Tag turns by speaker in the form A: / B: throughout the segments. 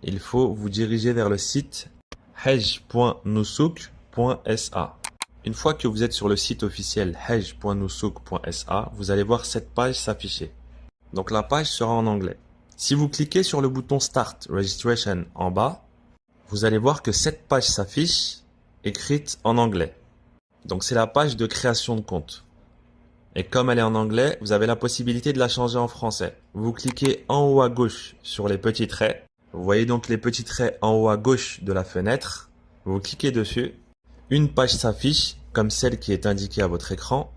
A: il faut vous diriger vers le site hajj.nusouk.sa. Une fois que vous êtes sur le site officiel hajj.nusouk.sa, vous allez voir cette page s'afficher. Donc la page sera en anglais. Si vous cliquez sur le bouton Start Registration en bas, vous allez voir que cette page s'affiche écrite en anglais. Donc c'est la page de création de compte. Et comme elle est en anglais, vous avez la possibilité de la changer en français. Vous cliquez en haut à gauche sur les petits traits. Vous voyez donc les petits traits en haut à gauche de la fenêtre. Vous cliquez dessus. Une page s'affiche comme celle qui est indiquée à votre écran.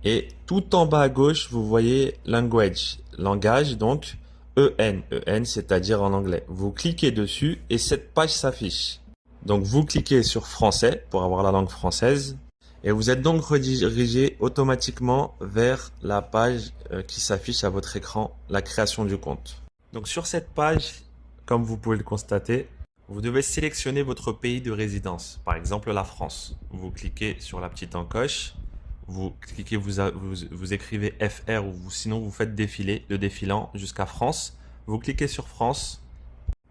A: Et tout en bas à gauche, vous voyez Language. Langage, donc EN. EN, c'est-à-dire en anglais. Vous cliquez dessus et cette page s'affiche. Donc vous cliquez sur Français pour avoir la langue française. Et vous êtes donc redirigé automatiquement vers la page qui s'affiche à votre écran, la création du compte. Donc sur cette page, comme vous pouvez le constater, vous devez sélectionner votre pays de résidence, par exemple la France. Vous cliquez sur la petite encoche, vous cliquez, vous écrivez FR ou sinon vous faites défiler, le défilant jusqu'à France. Vous cliquez sur France.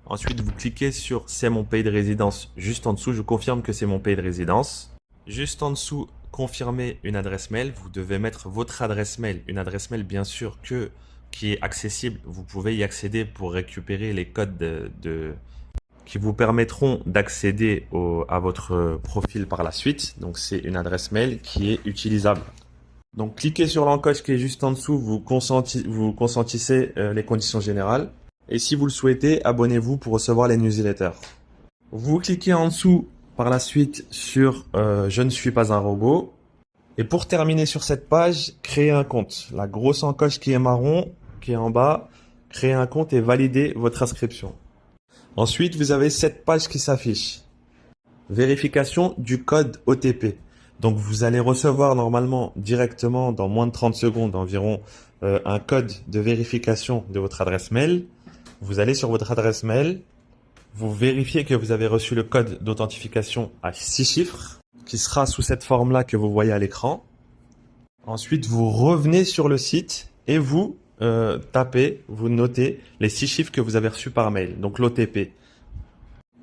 A: Ensuite, vous cliquez sur c'est mon pays de résidence juste en dessous. Je confirme que c'est mon pays de résidence. Juste en dessous, confirmer une adresse mail. Vous devez mettre votre adresse mail. Une adresse mail, bien sûr, qui est accessible. Vous pouvez y accéder pour récupérer les codes qui vous permettront d'accéder à votre profil par la suite. Donc, c'est une adresse mail qui est utilisable. Donc, cliquez sur l'encoche qui est juste en dessous. Vous consentissez les conditions générales. Et si vous le souhaitez, abonnez-vous pour recevoir les newsletters. Vous cliquez en dessous par la suite sur je ne suis pas un robot. Et pour terminer sur cette page, créer un compte. La grosse encoche qui est marron, qui est en bas, créer un compte et valider votre inscription. Ensuite, vous avez cette page qui s'affiche. Vérification du code OTP. Donc, vous allez recevoir normalement directement dans moins de 30 secondes environ un code de vérification de votre adresse mail. Vous allez sur votre adresse mail. Vous vérifiez que vous avez reçu le code d'authentification à 6 chiffres qui sera sous cette forme-là que vous voyez à l'écran. Ensuite, vous revenez sur le site et vous tapez, vous notez les 6 chiffres que vous avez reçus par mail, donc l'OTP.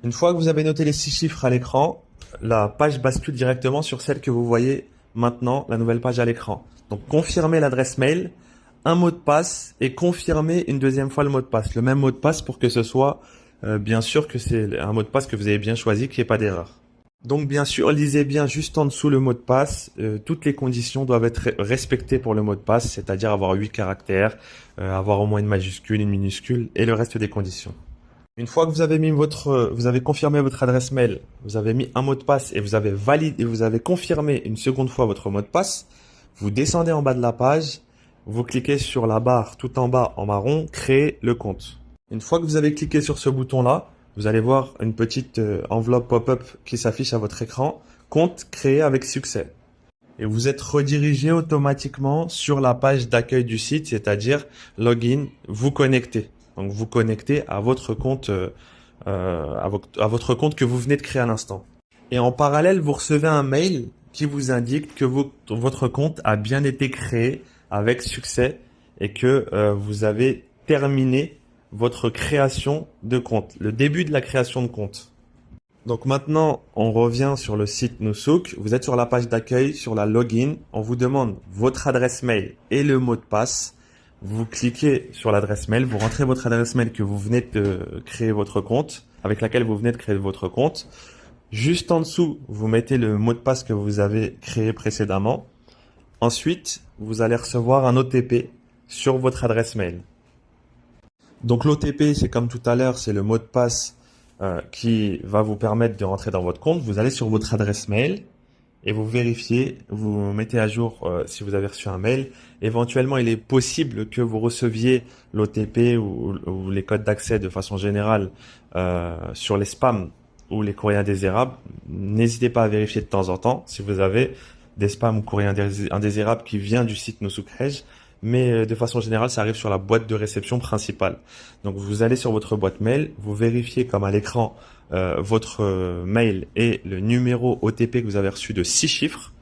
A: Une fois que vous avez noté les 6 chiffres à l'écran, la page bascule directement sur celle que vous voyez maintenant, la nouvelle page à l'écran. Donc, confirmez l'adresse mail, un mot de passe et confirmez une deuxième fois le mot de passe. Le même mot de passe pour que ce soit bien sûr que c'est un mot de passe que vous avez bien choisi, qu'il n'y ait pas d'erreur. Donc bien sûr, lisez bien juste en dessous le mot de passe. Toutes les conditions doivent être respectées pour le mot de passe, c'est-à-dire avoir 8 caractères, avoir au moins une majuscule, une minuscule et le reste des conditions. Une fois que vous avez confirmé votre adresse mail, vous avez mis un mot de passe et vous avez validé, vous avez confirmé une seconde fois votre mot de passe, vous descendez en bas de la page, vous cliquez sur la barre tout en bas en marron, créer le compte. Une fois que vous avez cliqué sur ce bouton-là, vous allez voir une petite enveloppe pop-up qui s'affiche à votre écran, compte créé avec succès. Et vous êtes redirigé automatiquement sur la page d'accueil du site, c'est-à-dire login, vous connectez. Donc vous connectez à votre compte, à votre compte que vous venez de créer à l'instant. Et en parallèle, vous recevez un mail qui vous indique que votre compte a bien été créé avec succès et que vous avez terminé votre création de compte, le début de la création de compte. Donc maintenant, on revient sur le site Nusouk. Vous êtes sur la page d'accueil, sur la login. On vous demande votre adresse mail et le mot de passe. Vous cliquez sur l'adresse mail, vous rentrez votre adresse mail que vous venez de créer votre compte, avec laquelle vous venez de créer votre compte. Juste en dessous, vous mettez le mot de passe que vous avez créé précédemment. Ensuite, vous allez recevoir un OTP sur votre adresse mail. Donc l'OTP, c'est comme tout à l'heure, c'est le mot de passe qui va vous permettre de rentrer dans votre compte. Vous allez sur votre adresse mail et vous vérifiez, vous mettez à jour si vous avez reçu un mail. Éventuellement, il est possible que vous receviez l'OTP ou les codes d'accès de façon générale sur les spams ou les courriers indésirables. N'hésitez pas à vérifier de temps en temps si vous avez des spams ou courriers indésirables qui viennent du site Nusouk Hajj. Mais de façon générale, ça arrive sur la boîte de réception principale. Donc, vous allez sur votre boîte mail, vous vérifiez comme à l'écran votre mail et le numéro OTP que vous avez reçu de 6 chiffres.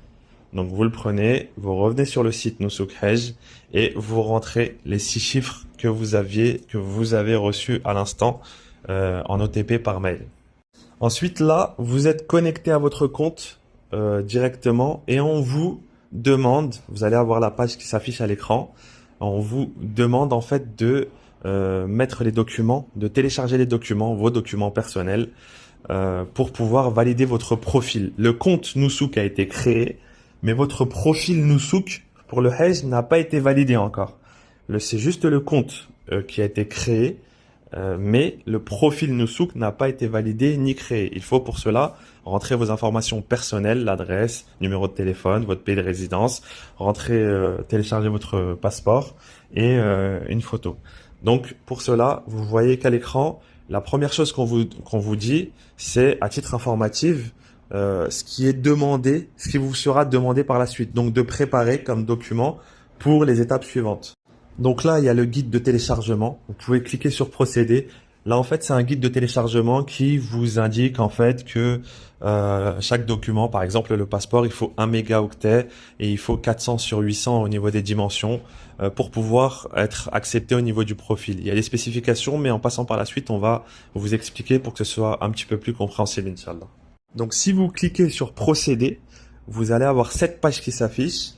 A: Donc, vous le prenez, vous revenez sur le site Nusouk Hajj et vous rentrez les 6 chiffres que vous avez reçus à l'instant en OTP par mail. Ensuite, là, vous êtes connecté à votre compte directement et on vous demande, vous allez avoir la page qui s'affiche à l'écran, on vous demande en fait de mettre les documents, de télécharger les documents, vos documents personnels, pour pouvoir valider votre profil. Le compte Nusouk a été créé, mais votre profil Nusouk pour le Hajj n'a pas été validé encore. C'est juste le compte qui a été créé, mais le profil Nusouk n'a pas été validé ni créé. Il faut pour cela rentrer vos informations personnelles, l'adresse, numéro de téléphone, votre pays de résidence, télécharger votre passeport et une photo. Donc pour cela, vous voyez qu'à l'écran, la première chose qu'on vous dit, c'est à titre informatif, ce qui est demandé, ce qui vous sera demandé par la suite. Donc de préparer comme document pour les étapes suivantes. Donc là, il y a le guide de téléchargement. Vous pouvez cliquer sur procéder. Là, en fait, c'est un guide de téléchargement qui vous indique en fait que chaque document, par exemple le passeport, il faut 1 mégaoctet et il faut 400 sur 800 au niveau des dimensions pour pouvoir être accepté au niveau du profil. Il y a des spécifications, mais en passant par la suite, on va vous expliquer pour que ce soit un petit peu plus compréhensible, Inch'Allah. Donc, si vous cliquez sur procéder, vous allez avoir 7 pages qui s'affichent.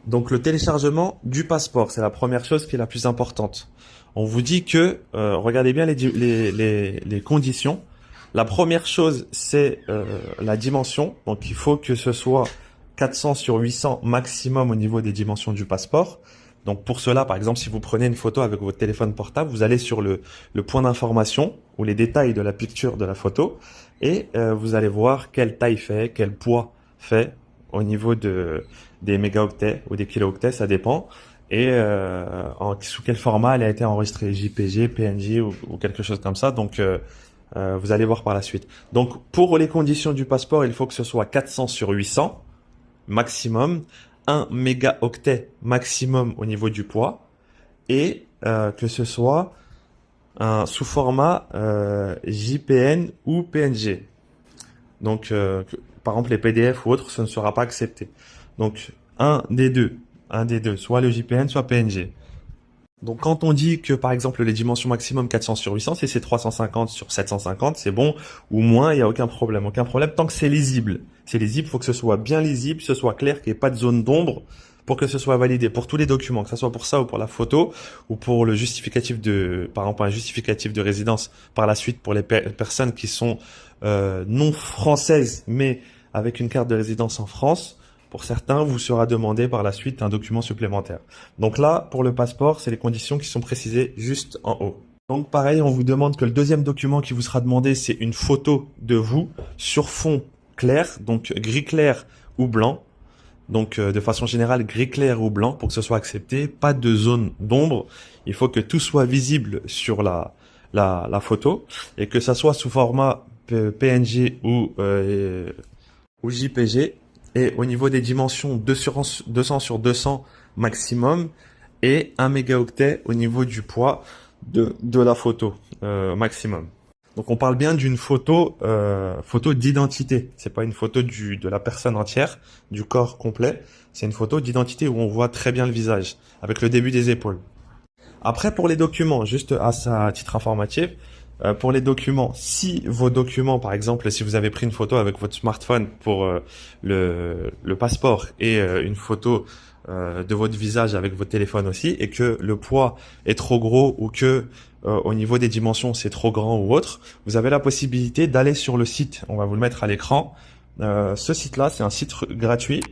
A: Donc, le téléchargement du passeport, c'est la première chose qui est la plus importante. On vous dit que, regardez bien les conditions. La première chose, c'est la dimension. Donc, il faut que ce soit 400 sur 800 maximum au niveau des dimensions du passeport. Donc, pour cela, par exemple, si vous prenez une photo avec votre téléphone portable, vous allez sur le point d'information ou les détails de la picture de la photo et vous allez voir quelle taille fait, quel poids fait au niveau des mégaoctets ou des kilooctets, ça dépend. Et sous quel format elle a été enregistrée, JPG, PNG ou quelque chose comme ça. Donc, vous allez voir par la suite. Donc, pour les conditions du passeport, il faut que ce soit 400 sur 800 maximum, 1 mégaoctet maximum au niveau du poids et que ce soit sous format JPN ou PNG. Donc, par exemple, les PDF ou autres, ce ne sera pas accepté. Donc, un des deux, soit le JPN, soit PNG. Donc, quand on dit que, par exemple, les dimensions maximum 400 sur 800, c'est 350 sur 750, c'est bon, ou moins, il n'y a aucun problème. Aucun problème tant que c'est lisible. C'est lisible, il faut que ce soit bien lisible, que ce soit clair, qu'il n'y ait pas de zone d'ombre pour que ce soit validé pour tous les documents, que ce soit pour ça ou pour la photo, ou pour le justificatif par exemple, un justificatif de résidence par la suite pour les personnes qui sont non françaises, mais avec une carte de résidence en France. Pour certains, vous sera demandé par la suite un document supplémentaire. Donc là, pour le passeport, c'est les conditions qui sont précisées juste en haut. Donc pareil, on vous demande que le deuxième document qui vous sera demandé, c'est une photo de vous sur fond clair, donc gris clair ou blanc. Donc de façon générale, gris clair ou blanc pour que ce soit accepté. Pas de zone d'ombre. Il faut que tout soit visible sur la photo et que ça soit sous format PNG ou JPG. Et au niveau des dimensions, 200 sur 200 maximum et 1 mégaoctet au niveau du poids de la photo maximum. Donc on parle bien d'une photo d'identité. C'est pas une photo de la personne entière, du corps complet. C'est une photo d'identité où on voit très bien le visage, avec le début des épaules. Après pour les documents, juste à titre informatif, pour les documents, si vos documents, par exemple, si vous avez pris une photo avec votre smartphone pour le passeport et une photo de votre visage avec votre téléphone aussi, et que le poids est trop gros ou que au niveau des dimensions c'est trop grand ou autre, vous avez la possibilité d'aller sur le site. On va vous le mettre à l'écran. Ce site-là, c'est un site gratuit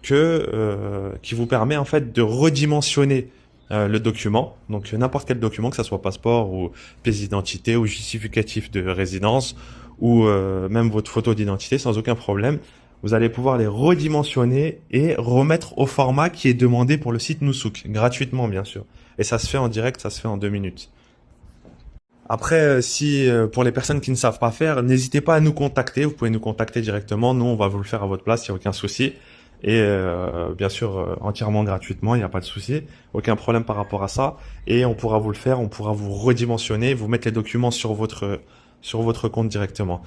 A: qui vous permet en fait de redimensionner le document, donc n'importe quel document, que ça soit passeport ou pièce d'identité ou justificatif de résidence ou même votre photo d'identité, sans aucun problème. Vous allez pouvoir les redimensionner et remettre au format qui est demandé pour le site Nusouk, gratuitement bien sûr. Et ça se fait en direct, ça se fait en 2 minutes. Après, si pour les personnes qui ne savent pas faire, n'hésitez pas à nous contacter. Vous pouvez nous contacter directement. Nous, on va vous le faire à votre place, il n'y a aucun souci. Et bien sûr, entièrement gratuitement, il n'y a pas de souci. Aucun problème par rapport à ça. Et on pourra vous le faire, on pourra vous redimensionner, vous mettre les documents sur votre compte directement.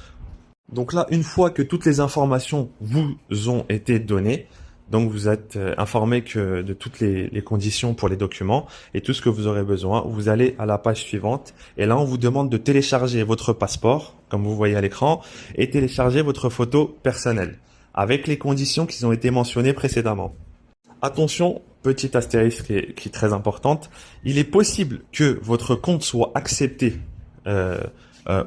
A: Donc là, une fois que toutes les informations vous ont été données, Donc vous êtes informé que de toutes les conditions pour les documents et tout ce que vous aurez besoin. Vous allez à la page suivante et là on vous demande de télécharger votre passeport, comme vous voyez à l'écran, et télécharger votre photo personnelle avec les conditions qui ont été mentionnées précédemment. Attention, petite astérisque qui est très importante, il est possible que votre compte soit accepté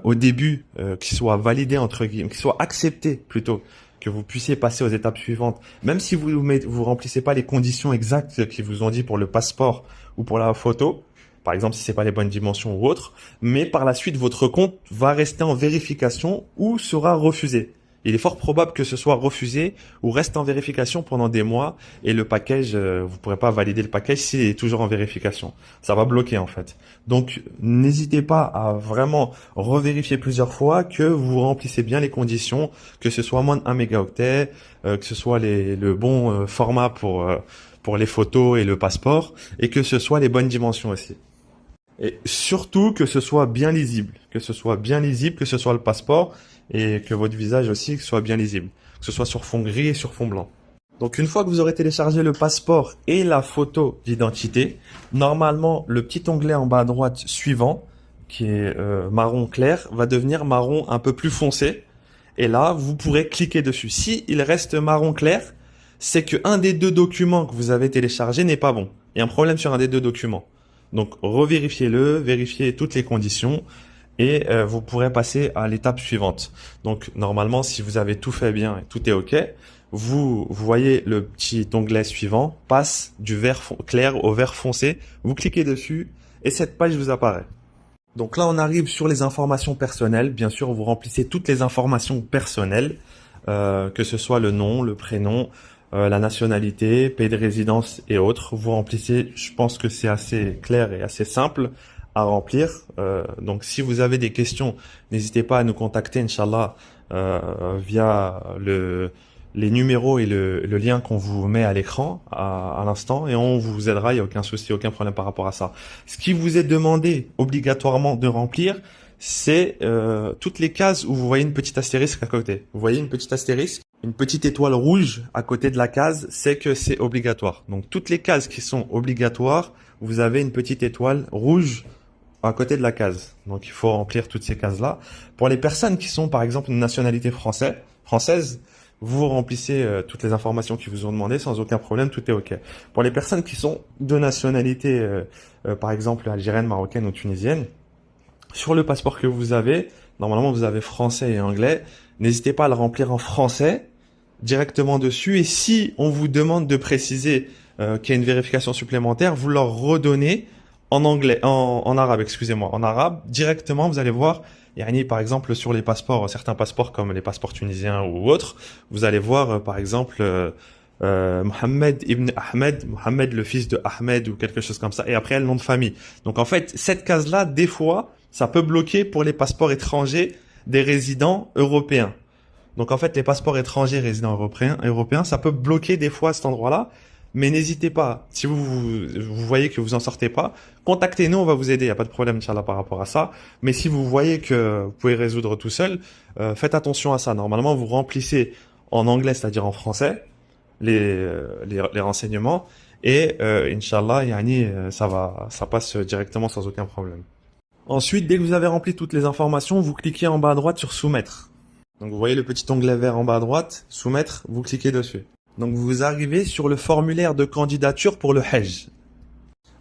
A: au début, qu'il soit validé entre guillemets, qu'il soit accepté plutôt, que vous puissiez passer aux étapes suivantes, même si vous remplissez pas les conditions exactes qu'ils vous ont dit pour le passeport ou pour la photo, par exemple si c'est pas les bonnes dimensions ou autre, mais par la suite votre compte va rester en vérification ou sera refusé. Il est fort probable que ce soit refusé ou reste en vérification pendant des mois et le package, vous pourrez pas valider le package s'il est toujours en vérification. Ça va bloquer en fait. Donc n'hésitez pas à vraiment revérifier plusieurs fois que vous remplissez bien les conditions, que ce soit moins de 1 mégaoctet, que ce soit le bon format pour les photos et le passeport et que ce soit les bonnes dimensions aussi. Et surtout que ce soit bien lisible, que ce soit le passeport et que votre visage aussi soit bien lisible, que ce soit sur fond gris et sur fond blanc. Donc une fois que vous aurez téléchargé le passeport et la photo d'identité, normalement le petit onglet en bas à droite suivant, qui est marron clair, va devenir marron un peu plus foncé. Et là, vous pourrez cliquer dessus. Si il reste marron clair, c'est que un des deux documents que vous avez téléchargé n'est pas bon. Il y a un problème sur un des deux documents. Donc revérifiez-le, vérifiez toutes les conditions et vous pourrez passer à l'étape suivante. Donc normalement, si vous avez tout fait bien et tout est OK, vous voyez le petit onglet suivant, passe du vert clair au vert foncé, vous cliquez dessus et cette page vous apparaît. Donc là, on arrive sur les informations personnelles. Bien sûr, vous remplissez toutes les informations personnelles, que ce soit le nom, le prénom, la nationalité, pays de résidence et autres. Vous remplissez, je pense que c'est assez clair et assez simple à remplir. Donc si vous avez des questions, n'hésitez pas à nous contacter, Inch'Allah, via les numéros et le lien qu'on vous met à l'écran à l'instant et on vous aidera, il n'y a aucun souci, aucun problème par rapport à ça. Ce qui vous est demandé obligatoirement de remplir, c'est toutes les cases où vous voyez une petite astérisque à côté. Vous voyez une petite astérisque, une petite étoile rouge à côté de la case, c'est que c'est obligatoire. Donc toutes les cases qui sont obligatoires, vous avez une petite étoile rouge à côté de la case. Donc il faut remplir toutes ces cases-là. Pour les personnes qui sont par exemple une nationalité française, vous remplissez toutes les informations qui vous ont demandé sans aucun problème, tout est OK. Pour les personnes qui sont de nationalité, par exemple algérienne, marocaine ou tunisienne, sur le passeport que vous avez, normalement vous avez français et anglais, n'hésitez pas à le remplir en français directement dessus et si on vous demande de préciser qu'il y a une vérification supplémentaire, vous leur redonnez en anglais, en arabe, excusez-moi, en arabe, directement, vous allez voir, yani, par exemple, sur les passeports, certains passeports comme les passeports tunisiens ou autres, vous allez voir, par exemple, Mohamed ibn Ahmed, Mohamed le fils de Ahmed ou quelque chose comme ça, et après le nom de famille. Donc en fait, cette case-là, des fois, ça peut bloquer pour les passeports étrangers des résidents européens. Donc en fait, les passeports étrangers résidents européens, ça peut bloquer des fois à cet endroit-là. Mais n'hésitez pas, si vous voyez que vous en sortez pas, contactez-nous, on va vous aider, il n'y a pas de problème, Inch'Allah, par rapport à ça. Mais si vous voyez que vous pouvez résoudre tout seul, faites attention à ça. Normalement, vous remplissez en anglais, c'est-à-dire en français, les renseignements, et Inch'Allah, yani, ça passe directement sans aucun problème. Ensuite, dès que vous avez rempli toutes les informations, vous cliquez en bas à droite sur soumettre. Donc vous voyez le petit onglet vert en bas à droite, soumettre, vous cliquez dessus. Donc vous arrivez sur le formulaire de candidature pour le Hajj.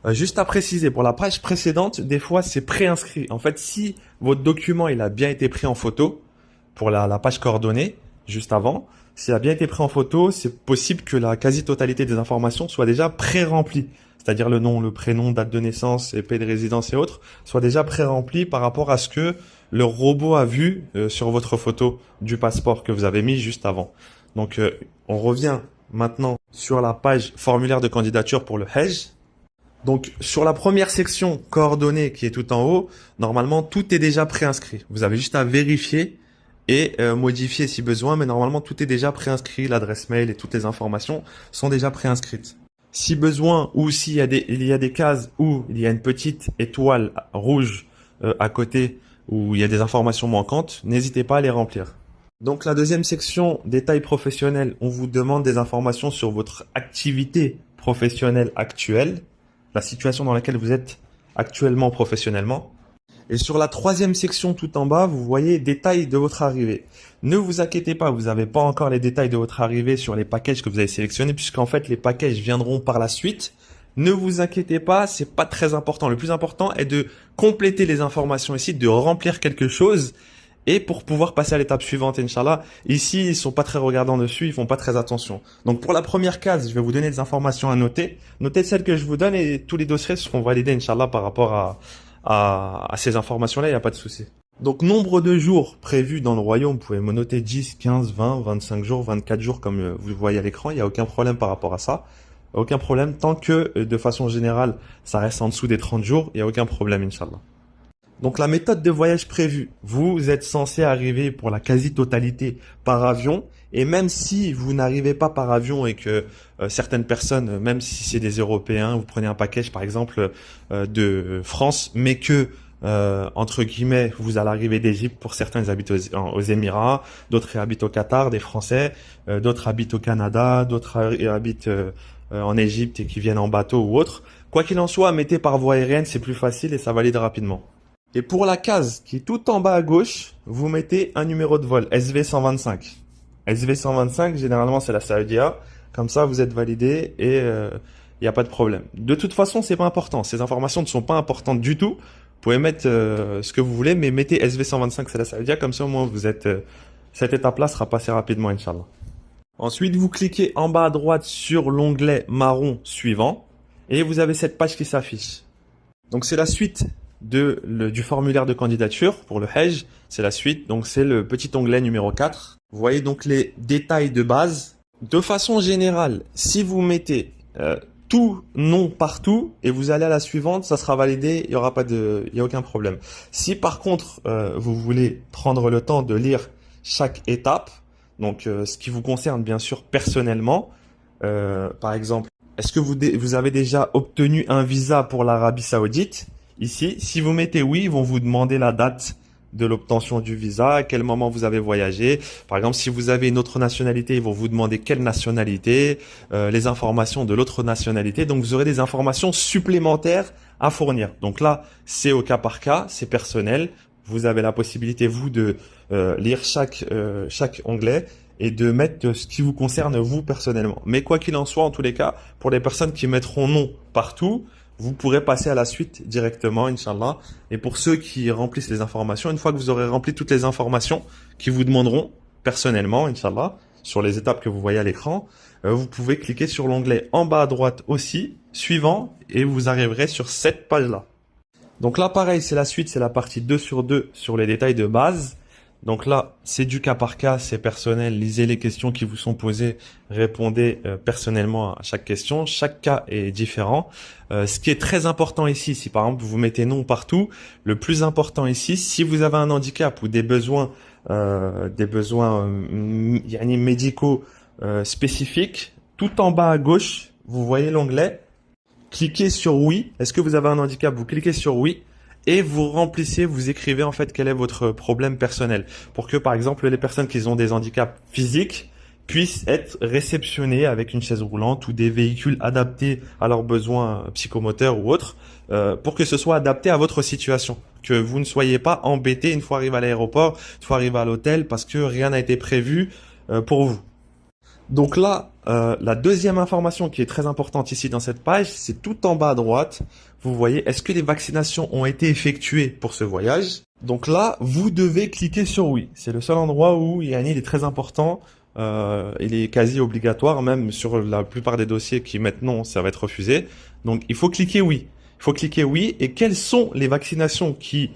A: Juste à préciser, pour la page précédente, des fois c'est préinscrit. En fait, si votre document il a bien été pris en photo, pour la page coordonnée, juste avant, s'il a bien été pris en photo, c'est possible que la quasi-totalité des informations soit déjà pré-remplies. C'est-à-dire le nom, le prénom, date de naissance, et pays de résidence et autres, soit déjà pré-remplies par rapport à ce que le robot a vu sur votre photo du passeport que vous avez mis juste avant. Donc on revient maintenant sur la page formulaire de candidature pour le Hajj. Donc sur la première section coordonnées qui est tout en haut, normalement tout est déjà préinscrit. Vous avez juste à vérifier et modifier si besoin, mais normalement tout est déjà préinscrit, l'adresse mail et toutes les informations sont déjà préinscrites. Si besoin ou s'il y a des cases où il y a une petite étoile rouge à côté où il y a des informations manquantes, n'hésitez pas à les remplir. Donc la deuxième section, détails professionnels, on vous demande des informations sur votre activité professionnelle actuelle, la situation dans laquelle vous êtes actuellement professionnellement. Et sur la troisième section tout en bas, vous voyez détails de votre arrivée. Ne vous inquiétez pas, vous n'avez pas encore les détails de votre arrivée sur les packages que vous avez sélectionnés, puisqu'en fait les packages viendront par la suite. Ne vous inquiétez pas, c'est pas très important. Le plus important est de compléter les informations ici, de remplir quelque chose. Et pour pouvoir passer à l'étape suivante, Inch'Allah, ici, ils sont pas très regardants dessus, ils font pas très attention. Donc, pour la première case, je vais vous donner des informations à noter. Notez celles que je vous donne et tous les dossiers seront validés, Inch'Allah, par rapport à ces informations-là, il n'y a pas de souci. Donc, nombre de jours prévus dans le royaume, vous pouvez me noter 10, 15, 20, 25 jours, 24 jours, comme vous voyez à l'écran, il n'y a aucun problème par rapport à ça. Aucun problème, tant que, de façon générale, ça reste en dessous des 30 jours, il n'y a aucun problème, Inch'Allah. Donc la méthode de voyage prévue, vous êtes censé arriver pour la quasi-totalité par avion, et même si vous n'arrivez pas par avion et que certaines personnes, même si c'est des Européens, vous prenez un package par exemple de France, mais que entre guillemets vous allez arriver d'Égypte, pour certains ils habitent aux Émirats, d'autres habitent au Qatar, des Français, d'autres habitent au Canada, d'autres habitent en Égypte et qui viennent en bateau ou autre. Quoi qu'il en soit, mettez par voie aérienne, c'est plus facile et ça valide rapidement. Et pour la case qui est tout en bas à gauche, vous mettez un numéro de vol, SV125. SV125, généralement, c'est la Saoudia. Comme ça, vous êtes validé et il n'y a pas de problème. De toute façon, c'est pas important. Ces informations ne sont pas importantes du tout. Vous pouvez mettre ce que vous voulez, mais mettez SV125, c'est la Saoudia. Comme ça, au moins, vous êtes, cette étape-là sera passée rapidement, Inch'Allah. Ensuite, vous cliquez en bas à droite sur l'onglet marron suivant et vous avez cette page qui s'affiche. Donc, c'est la suite du formulaire de candidature pour le Hajj, c'est la suite, donc c'est le petit onglet numéro 4. Vous voyez donc les détails de base. De façon générale, si vous mettez tout non partout et vous allez à la suivante, ça sera validé, il y a aucun problème. Si par contre vous voulez prendre le temps de lire chaque étape, donc ce qui vous concerne bien sûr personnellement, par exemple, est-ce que vous avez déjà obtenu un visa pour l'Arabie Saoudite? Ici, si vous mettez oui, ils vont vous demander la date de l'obtention du visa, à quel moment vous avez voyagé. Par exemple, si vous avez une autre nationalité, ils vont vous demander quelle nationalité, les informations de l'autre nationalité. Donc, vous aurez des informations supplémentaires à fournir. Donc là, c'est au cas par cas, c'est personnel. Vous avez la possibilité, vous, de lire chaque onglet et de mettre ce qui vous concerne vous personnellement. Mais quoi qu'il en soit, en tous les cas, pour les personnes qui mettront non partout, vous pourrez passer à la suite directement, Inch'Allah. Et pour ceux qui remplissent les informations, une fois que vous aurez rempli toutes les informations qui vous demanderont personnellement, Inch'Allah, sur les étapes que vous voyez à l'écran, vous pouvez cliquer sur l'onglet en bas à droite aussi, suivant, et vous arriverez sur cette page-là. Donc là, pareil, c'est la suite, c'est la partie 2 sur 2 sur les détails de base. Donc là, c'est du cas par cas, c'est personnel. Lisez les questions qui vous sont posées, répondez personnellement à chaque question. Chaque cas est différent. Ce qui est très important ici, si par exemple vous mettez non partout, le plus important ici, si vous avez un handicap ou des besoins médicaux spécifiques, tout en bas à gauche, vous voyez l'onglet. Cliquez sur oui. Est-ce que vous avez un handicap? Vous cliquez sur oui. Et vous remplissez, vous écrivez en fait quel est votre problème personnel. Pour que par exemple les personnes qui ont des handicaps physiques puissent être réceptionnées avec une chaise roulante ou des véhicules adaptés à leurs besoins psychomoteurs ou autres, pour que ce soit adapté à votre situation. Que vous ne soyez pas embêté une fois arrivé à l'aéroport, une fois arrivé à l'hôtel, parce que rien n'a été prévu pour vous. Donc là, la deuxième information qui est très importante ici dans cette page, c'est tout en bas à droite. Vous voyez, est-ce que les vaccinations ont été effectuées pour ce voyage? Donc là, vous devez cliquer sur oui. C'est le seul endroit où il est très important. Il est quasi obligatoire, même sur la plupart des dossiers qui mettent non, ça va être refusé. Donc il faut cliquer oui. Il faut cliquer oui. Et quelles sont les vaccinations qui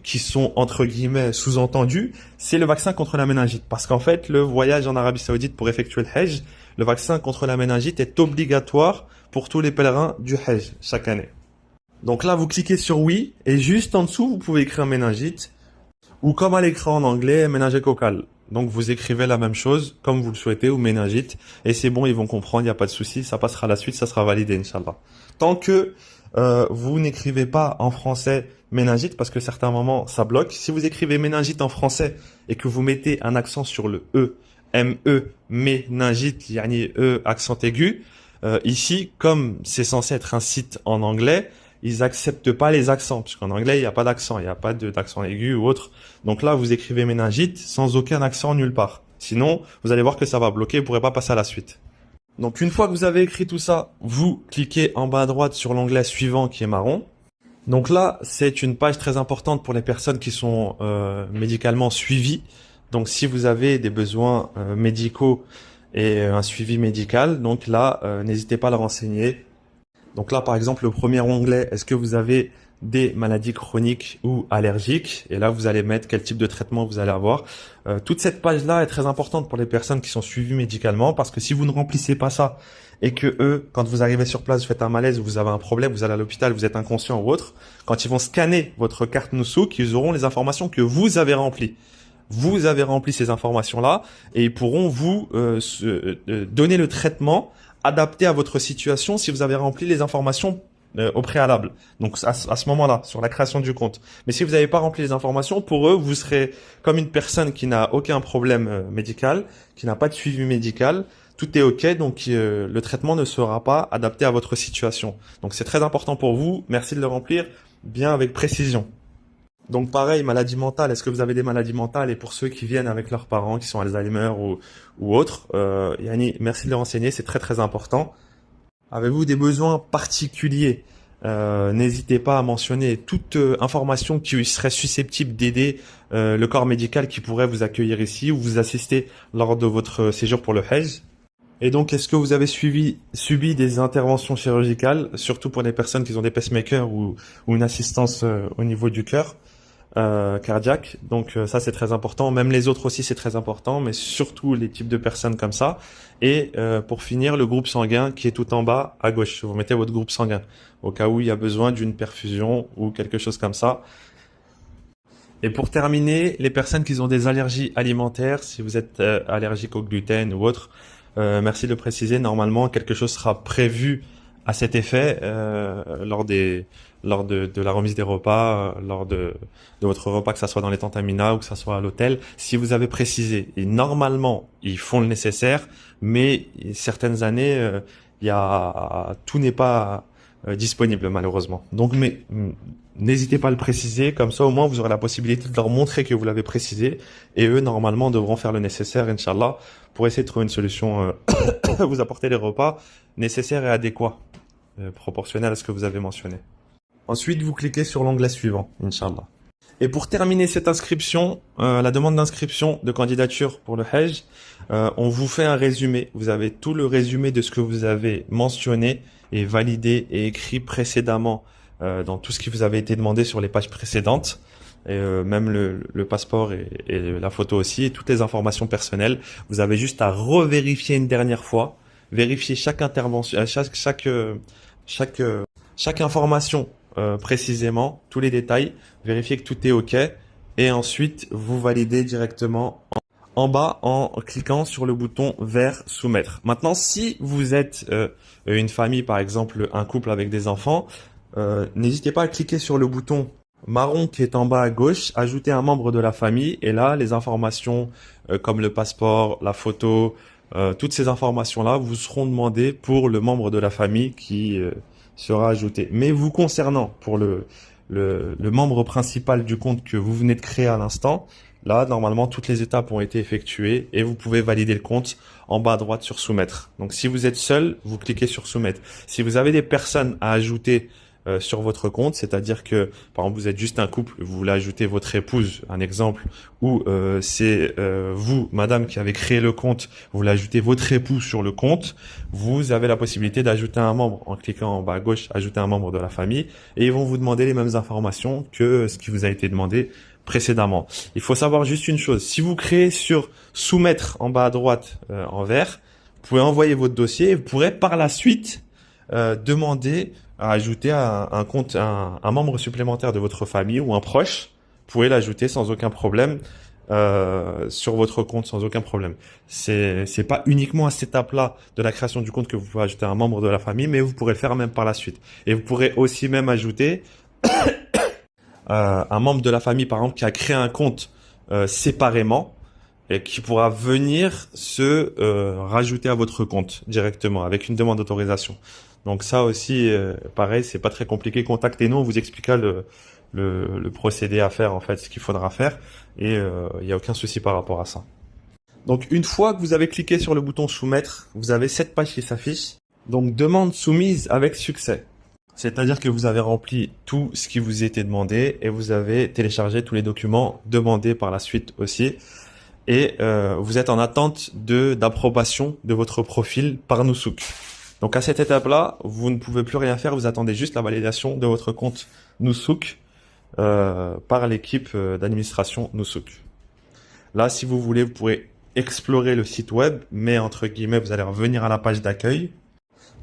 A: sont entre guillemets sous-entendues? C'est le vaccin contre la méningite. Parce qu'en fait, le voyage en Arabie Saoudite pour effectuer le Hajj, le vaccin contre la méningite est obligatoire pour tous les pèlerins du Hajj chaque année. Donc là, vous cliquez sur oui et juste en dessous, vous pouvez écrire méningite ou comme à l'écran en anglais, méningococcal. Donc vous écrivez la même chose comme vous le souhaitez ou méningite et c'est bon, ils vont comprendre, il n'y a pas de souci, ça passera à la suite, ça sera validé, Inch'Allah. Tant que vous n'écrivez pas en français méningite parce que certains moments ça bloque. Si vous écrivez méningite en français et que vous mettez un accent sur le E, M-E, méningite, yani E, accent aigu, ici, comme c'est censé être un site en anglais, ils acceptent pas les accents, puisqu'en anglais, il n'y a pas d'accent, il n'y a pas d'accent aigu ou autre. Donc là, vous écrivez méningite sans aucun accent nulle part. Sinon, vous allez voir que ça va bloquer, vous pourrez pas passer à la suite. Donc une fois que vous avez écrit tout ça, vous cliquez en bas à droite sur l'onglet suivant qui est marron. Donc là, c'est une page très importante pour les personnes qui sont médicalement suivies. Donc si vous avez des besoins médicaux et un suivi médical, donc là, n'hésitez pas à le renseigner. Donc là, par exemple, le premier onglet, est-ce que vous avez des maladies chroniques ou allergiques? Et là, vous allez mettre quel type de traitement vous allez avoir. Toute cette page-là est très importante pour les personnes qui sont suivies médicalement parce que si vous ne remplissez pas ça et que eux, quand vous arrivez sur place, vous faites un malaise, vous avez un problème, vous allez à l'hôpital, vous êtes inconscient ou autre, quand ils vont scanner votre carte Noussouk, ils auront les informations que vous avez remplies. Vous avez rempli ces informations-là et ils pourront vous donner le traitement adapté à votre situation si vous avez rempli les informations au préalable. Donc à ce moment-là, sur la création du compte. Mais si vous n'avez pas rempli les informations, pour eux, vous serez comme une personne qui n'a aucun problème médical, qui n'a pas de suivi médical. Tout est OK, donc le traitement ne sera pas adapté à votre situation. Donc c'est très important pour vous. Merci de le remplir bien avec précision. Donc pareil, maladie mentale, est-ce que vous avez des maladies mentales? Et pour ceux qui viennent avec leurs parents, qui sont Alzheimer ou autres, Yanni, merci de le renseigner, c'est très très important. Avez-vous des besoins particuliers? N'hésitez pas à mentionner toute information qui serait susceptible d'aider le corps médical qui pourrait vous accueillir ici ou vous assister lors de votre séjour pour le Hajj. Et donc, est-ce que vous avez subi des interventions chirurgicales, surtout pour les personnes qui ont des pacemakers ou une assistance au niveau du cœur cardiaque? Donc ça, c'est très important. Même les autres aussi, c'est très important, mais surtout les types de personnes comme ça. Et pour finir, le groupe sanguin qui est tout en bas à gauche. Vous mettez votre groupe sanguin au cas où il y a besoin d'une perfusion ou quelque chose comme ça. Et pour terminer, les personnes qui ont des allergies alimentaires, si vous êtes allergique au gluten ou autre, merci de le préciser, normalement quelque chose sera prévu à cet effet lors de la remise des repas, lors de votre repas, que ça soit dans les tentes Amina ou que ça soit à l'hôtel, si vous avez précisé. Et normalement, ils font le nécessaire, mais certaines années, tout n'est pas disponible malheureusement. Donc, mais n'hésitez pas à le préciser, comme ça au moins vous aurez la possibilité de leur montrer que vous l'avez précisé, et eux normalement devront faire le nécessaire, Inch'Allah, pour essayer de trouver une solution, vous apporter les repas nécessaires et adéquats, proportionnels à ce que vous avez mentionné. Ensuite, vous cliquez sur l'onglet suivant, Inch'Allah. Et pour terminer cette inscription, la demande d'inscription de candidature pour le Hajj, on vous fait un résumé. Vous avez tout le résumé de ce que vous avez mentionné et validé et écrit précédemment dans tout ce qui vous avait été demandé sur les pages précédentes. Et même le passeport et la photo aussi, et toutes les informations personnelles. Vous avez juste à revérifier une dernière fois, vérifier chaque intervention, chaque information précisément, tous les détails, vérifier que tout est OK, et ensuite vous validez directement en bas en cliquant sur le bouton vert soumettre. Maintenant, si vous êtes une famille, par exemple un couple avec des enfants, n'hésitez pas à cliquer sur le bouton marron qui est en bas à gauche, ajouter un membre de la famille, et là les informations comme le passeport, la photo, toutes ces informations-là vous seront demandées pour le membre de la famille qui sera ajouté. Mais vous concernant, pour le membre principal du compte que vous venez de créer à l'instant, là normalement toutes les étapes ont été effectuées et vous pouvez valider le compte en bas à droite sur soumettre. Donc si vous êtes seul, vous cliquez sur soumettre. Si vous avez des personnes à ajouter sur votre compte, c'est-à-dire que par exemple vous êtes juste un couple, vous voulez ajouter votre épouse, un exemple, ou c'est vous, madame, qui avez créé le compte, vous voulez ajouter votre époux sur le compte, vous avez la possibilité d'ajouter un membre en cliquant en bas à gauche, ajouter un membre de la famille, et ils vont vous demander les mêmes informations que ce qui vous a été demandé précédemment. Il faut savoir juste une chose, si vous créez sur soumettre en bas à droite en vert, vous pouvez envoyer votre dossier et vous pourrez par la suite demander à ajouter un compte, un membre supplémentaire de votre famille ou un proche. Vous pouvez l'ajouter sans aucun problème sur votre compte sans aucun problème. C'est pas uniquement à cette étape-là de la création du compte que vous pouvez ajouter un membre de la famille, mais vous pourrez le faire même par la suite. Et vous pourrez aussi même ajouter un membre de la famille, par exemple, qui a créé un compte séparément et qui pourra venir se rajouter à votre compte directement avec une demande d'autorisation. Donc ça aussi, pareil, c'est pas très compliqué. Contactez-nous, on vous expliquera le procédé à faire, en fait, ce qu'il faudra faire. Et il n'y a aucun souci par rapport à ça. Donc une fois que vous avez cliqué sur le bouton soumettre, vous avez cette page qui s'affiche. Donc demande soumise avec succès. C'est-à-dire que vous avez rempli tout ce qui vous était demandé et vous avez téléchargé tous les documents demandés par la suite aussi. Et vous êtes en attente d'approbation de votre profil par Nusouk. Donc à cette étape-là, vous ne pouvez plus rien faire, vous attendez juste la validation de votre compte Nusouk par l'équipe d'administration Nusouk. Là, si vous voulez, vous pourrez explorer le site web, mais entre guillemets, vous allez revenir à la page d'accueil.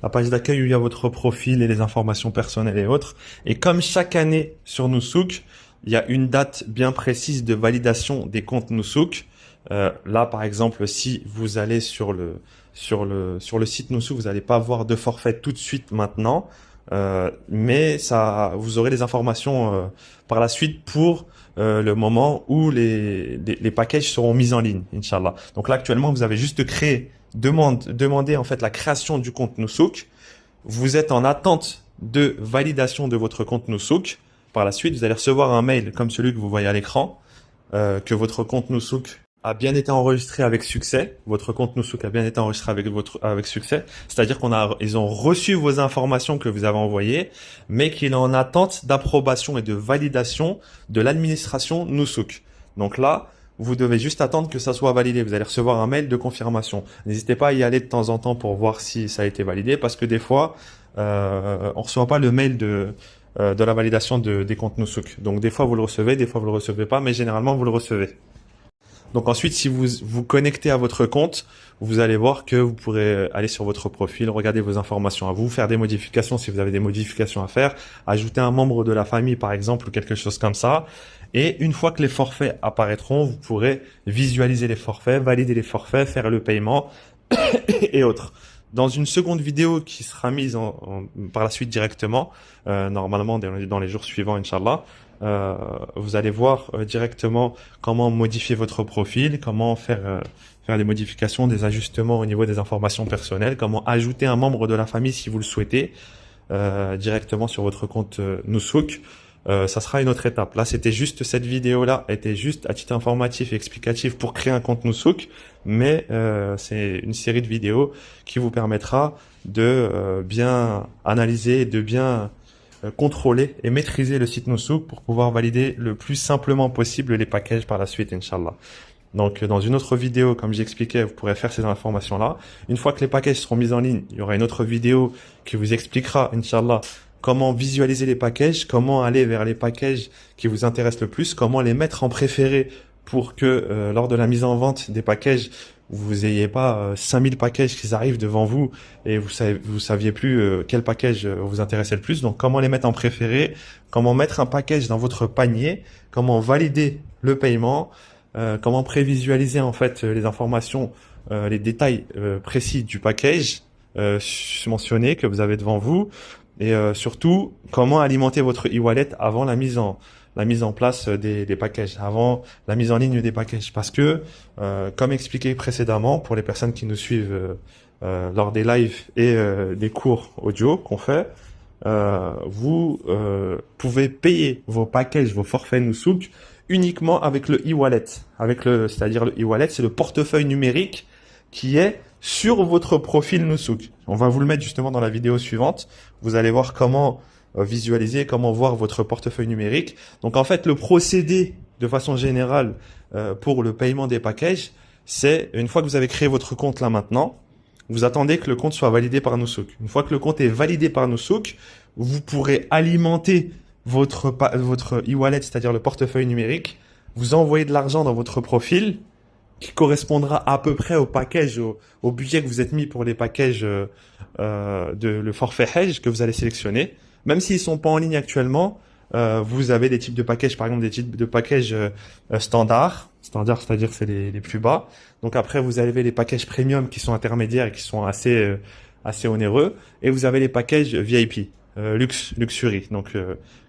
A: La page d'accueil où il y a votre profil et les informations personnelles et autres. Et comme chaque année sur Nusouk, il y a une date bien précise de validation des comptes Nusouk. Là, par exemple, si vous allez sur le site Nusouk, vous n'allez pas avoir de forfait tout de suite maintenant, mais ça, vous aurez des informations par la suite pour le moment où les packages seront mis en ligne, Inch'Allah. Donc là, actuellement, vous avez juste demandé en fait la création du compte Nusouk. Vous êtes en attente de validation de votre compte Nusouk. Par la suite, vous allez recevoir un mail comme celui que vous voyez à l'écran, que votre compte Nusouk a bien été enregistré avec succès. Votre compte Nusouk a bien été enregistré avec succès. C'est-à-dire ils ont reçu vos informations que vous avez envoyées, mais qu'il est en attente d'approbation et de validation de l'administration Nusouk. Donc là, vous devez juste attendre que ça soit validé. Vous allez recevoir un mail de confirmation. N'hésitez pas à y aller de temps en temps pour voir si ça a été validé, parce que des fois, on reçoit pas le mail de la validation des comptes Nusouk. Donc des fois vous le recevez, des fois vous le recevez pas, mais généralement vous le recevez. Donc ensuite, si vous vous connectez à votre compte, vous allez voir que vous pourrez aller sur votre profil, regarder vos informations à vous, faire des modifications si vous avez des modifications à faire, ajouter un membre de la famille par exemple ou quelque chose comme ça. Et une fois que les forfaits apparaîtront, vous pourrez visualiser les forfaits, valider les forfaits, faire le paiement et autres. Dans une seconde vidéo qui sera mise par la suite directement, normalement dans les jours suivants, Inch'Allah, vous allez voir directement comment modifier votre profil, comment faire des modifications, des ajustements au niveau des informations personnelles, comment ajouter un membre de la famille si vous le souhaitez directement sur votre compte Nusouk. Ça sera une autre étape. Là, cette vidéo-là était juste à titre informatif et explicatif pour créer un compte Nusouk, mais c'est une série de vidéos qui vous permettra de bien analyser, de bien contrôler et maîtriser le site Nusouk pour pouvoir valider le plus simplement possible les packages par la suite, Inch'Allah. Donc, dans une autre vidéo, comme j'expliquais, vous pourrez faire ces informations-là. Une fois que les packages seront mis en ligne, il y aura une autre vidéo qui vous expliquera, Inch'Allah, comment visualiser les packages, comment aller vers les packages qui vous intéressent le plus, comment les mettre en préféré pour que lors de la mise en vente des packages, vous ayez pas 5000 packages qui arrivent devant vous et vous saviez plus quel package vous intéressait le plus. Donc comment les mettre en préféré, comment mettre un package dans votre panier, comment valider le paiement, comment prévisualiser en fait les informations, les détails précis du package mentionné que vous avez devant vous. Et surtout, comment alimenter votre e-wallet avant la mise en place des packages, avant la mise en ligne des packages. Parce que, comme expliqué précédemment, pour les personnes qui nous suivent lors des lives et des cours audio qu'on fait, vous pouvez payer vos packages, vos forfaits Nusouk uniquement avec le e-wallet. C'est-à-dire le e-wallet, c'est le portefeuille numérique qui est sur votre profil Nusouk. On va vous le mettre justement dans la vidéo suivante. Vous allez voir comment visualiser, comment voir votre portefeuille numérique. Donc en fait, le procédé de façon générale pour le paiement des packages, c'est une fois que vous avez créé votre compte là maintenant, vous attendez que le compte soit validé par Nusouk. Une fois que le compte est validé par Nusouk, vous pourrez alimenter votre e-wallet, c'est-à-dire le portefeuille numérique, vous envoyer de l'argent dans votre profil qui correspondra à peu près au package, au budget que vous êtes mis pour les packages le forfait hedge que vous allez sélectionner. Même s'ils sont pas en ligne actuellement, vous avez des types de packages, par exemple des types de packages standards,
B: Standard, c'est-à-dire c'est les plus bas. Donc après, vous avez les packages premium qui sont intermédiaires et qui sont assez onéreux. Et vous avez les packages VIP, luxury, donc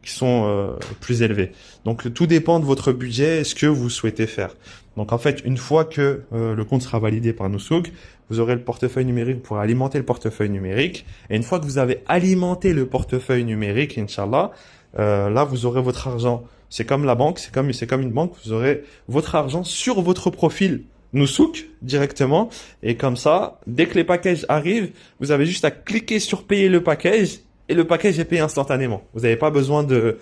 B: qui sont plus élevés. Donc tout dépend de votre budget et ce que vous souhaitez faire. Donc en fait, une fois que le compte sera validé par Nusouk, vous aurez le portefeuille numérique pour alimenter le portefeuille numérique. Et une fois que vous avez alimenté le portefeuille numérique, Inch'Allah, là vous aurez votre argent. C'est comme la banque, c'est comme une banque. Vous aurez votre argent sur votre profil Nusouk directement. Et comme ça, dès que les packages arrivent, vous avez juste à cliquer sur payer le package et le package est payé instantanément. Vous n'avez pas besoin de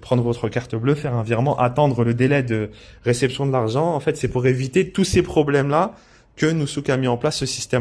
B: prendre votre carte bleue, faire un virement, attendre le délai de réception de l'argent. En fait, c'est pour éviter tous ces problèmes-là que Nusouk a mis en place ce système.